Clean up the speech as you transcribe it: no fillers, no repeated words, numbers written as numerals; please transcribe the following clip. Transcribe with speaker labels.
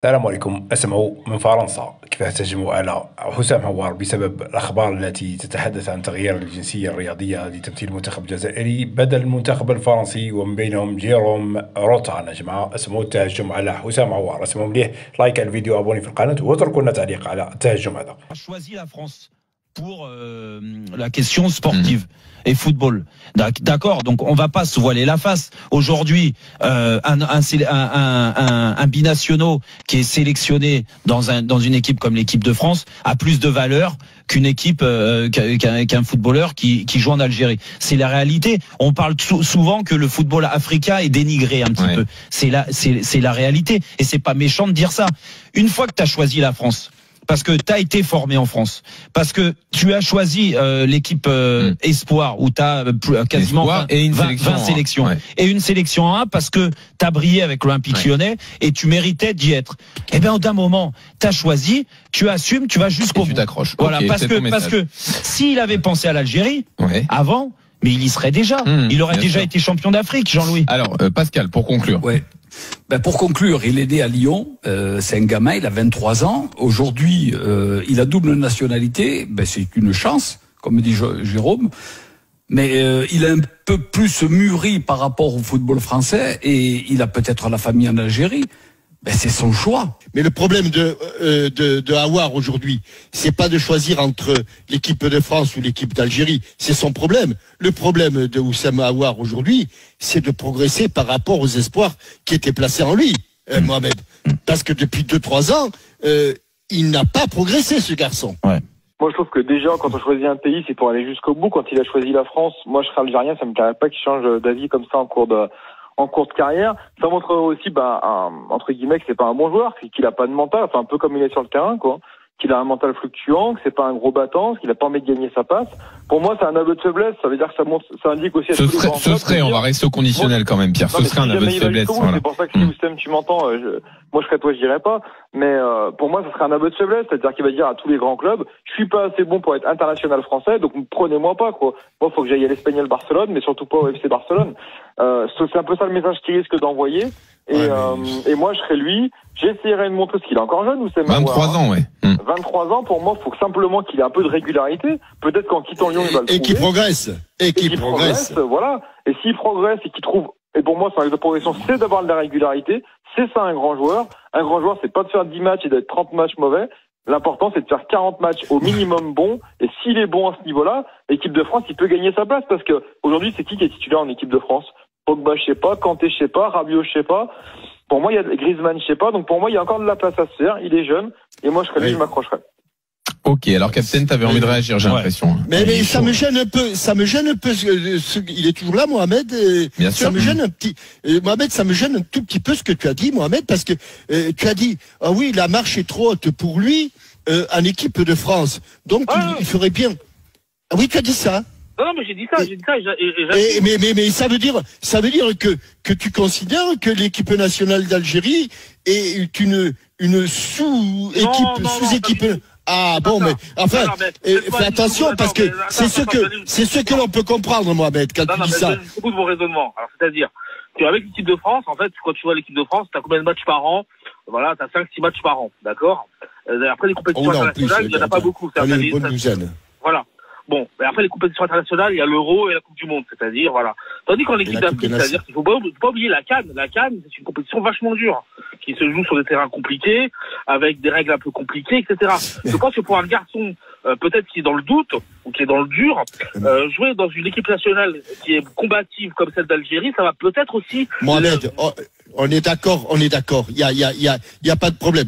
Speaker 1: السلام عليكم. اسمعوا من فرنسا كيف اهتجموا على حسام عوار بسبب الأخبار التي تتحدث عن تغيير الجنسية الرياضية لتمثيل المنتخب الجزائري بدل المنتخب الفرنسي، ومن بينهم جيروم روتا. يا جماعة اسمعوا التهجم على حسام عوار، اسمعوا مليح، لايك على الفيديو، ابوني في القناة واتركوا لنا تعليق على التهجم هذا.
Speaker 2: choisi la France pour la question sportive et football. D'accord, donc on va pas se voiler la face. Aujourd'hui, un binationaux qui est sélectionné dans une équipe comme l'équipe de France a plus de valeur qu'une équipe qu'un footballeur qui joue en Algérie. C'est la réalité. On parle souvent que le football africain est dénigré un petit peu. C'est la réalité et c'est pas méchant de dire ça. Une fois que tu as choisi la France, parce que tu as été formé en France, parce que tu as choisi l'équipe Espoir où tu as quasiment 20 sélections et une sélection 1 parce que tu as brillé avec l'Olympique Lyonnais et tu méritais d'y être. Eh bien, d'un moment, tu as choisi, tu assumes, tu vas jusqu'au bout.
Speaker 3: Tu t'accroches.
Speaker 2: Voilà, parce que s'il avait pensé à l'Algérie avant, mais il y serait déjà. Il aurait déjà été champion d'Afrique, Jean-Louis.
Speaker 3: Alors, Pascal, pour conclure.
Speaker 4: Pour conclure, il est né à Lyon, c'est un gamin, il a 23 ans. Aujourd'hui, il a double nationalité, c'est une chance, comme dit Jérôme. Mais il est un peu plus mûri par rapport au football français et il a peut-être la famille en Algérie. C'est son choix.
Speaker 5: Mais le problème de Aouar aujourd'hui, c'est pas de choisir entre l'équipe de France ou l'équipe d'Algérie. C'est son problème. Le problème de Houssem Aouar aujourd'hui, c'est de progresser par rapport aux espoirs qui étaient placés en lui, Mohamed. Parce que depuis 2-3 ans, il n'a pas progressé, ce garçon.
Speaker 6: Moi, je trouve que déjà, quand on choisit un pays, c'est pour aller jusqu'au bout. Quand il a choisi la France, moi, je serais algérien, ça me plairait pas qu'il change d'avis comme ça en cours de carrière. Ça montre aussi, entre guillemets, que c'est pas un bon joueur, qu'il a pas de mental, un peu comme il est sur le terrain, quoi. Qu'il a un mental fluctuant, que c'est pas un gros battant, qu'il a pas envie de gagner sa passe. Pour moi, c'est un aveu de faiblesse. Ça veut dire que ça indique aussi à tous les grands clubs.
Speaker 3: On va rester au conditionnel quand même, Pierre. Ce serait un aveu de faiblesse.
Speaker 6: C'est pour ça que si Oussem, tu m'entends, moi je serais toi, je dirais pas. Mais pour moi, ce serait un aveu de faiblesse. C'est-à-dire qu'il va dire à tous les grands clubs, je suis pas assez bon pour être international français, donc prenez-moi pas, quoi. Moi, faut que j'aille à l'Espagnol Barcelone, mais surtout pas au FC Barcelone. C'est un peu ça le message qu'il risque d'envoyer. Et moi, je serais lui. J'essaierais de montrer, parce qu'il est encore jeune, Oussem.
Speaker 3: 23 ans,
Speaker 6: 23 ans, pour moi, faut simplement qu'il ait un peu de régularité. Peut-être qu'en quittant Lyon, il va le trouver.
Speaker 5: Et qu'il progresse. Et qu'il progresse.
Speaker 6: Voilà. Et s'il progresse et qu'il trouve, et pour moi, son axe de progression, c'est d'avoir de la régularité. C'est ça, un grand joueur. Un grand joueur, c'est pas de faire 10 matchs et d'être 30 matchs mauvais. L'important, c'est de faire 40 matchs au minimum bons. Et s'il est bon à ce niveau-là, l'équipe de France, il peut gagner sa place. Parce que, aujourd'hui, c'est qui est titulaire en équipe de France? Pogba, je sais pas. Kanté, je sais pas. Rabiot, je sais pas. Pour moi, il y a Griezmann, je sais pas. Donc, pour moi, il y a encore de la place à se faire. Il est jeune. Et moi, je serais lui, je m'accrocherais.
Speaker 3: Ok, alors Captain, t'avais envie de réagir, j'ai l'impression.
Speaker 5: Mais ça me gêne un peu, il est toujours là, Mohamed.
Speaker 3: Bien sûr.
Speaker 5: Ça me gêne un petit, Mohamed, ça me gêne un tout petit peu ce que tu as dit, Mohamed, parce que tu as dit, ah oui, la marche est trop haute pour lui en équipe de France. Donc il ferait bien. Ah oui, tu as dit ça.
Speaker 7: Non, mais j'ai dit ça.
Speaker 5: Mais ça veut dire que tu considères que l'équipe nationale d'Algérie est une sous-équipe. Ah bon, mais enfin, fais attention parce que c'est ce que l'on peut comprendre, Mohamed, quand tu dis ça.
Speaker 7: Je beaucoup de vos raisonnements. Alors, c'est-à-dire qu'avec l'équipe de France, en fait, quand tu vois l'équipe de France, t'as combien de matchs par an? Voilà, t'as 5-6 matchs par an, d'accord? Après les compétitions internationales, il y en a pas beaucoup. Voilà. Bon, mais après les compétitions internationales, il y a l'Euro et la Coupe du Monde, c'est-à-dire, voilà. Tandis qu'en équipe d'Afrique, c'est-à-dire qu'il faut pas oublier la CAN. La CAN, c'est une compétition vachement dure, qui se joue sur des terrains compliqués, avec des règles un peu compliquées, etc. Je pense que pour un garçon, peut-être qui est dans le doute, ou qui est dans le dur, jouer dans une équipe nationale qui est combative comme celle d'Algérie, ça va peut-être aussi...
Speaker 5: Mohamed, on est d'accord. Il y a pas de problème.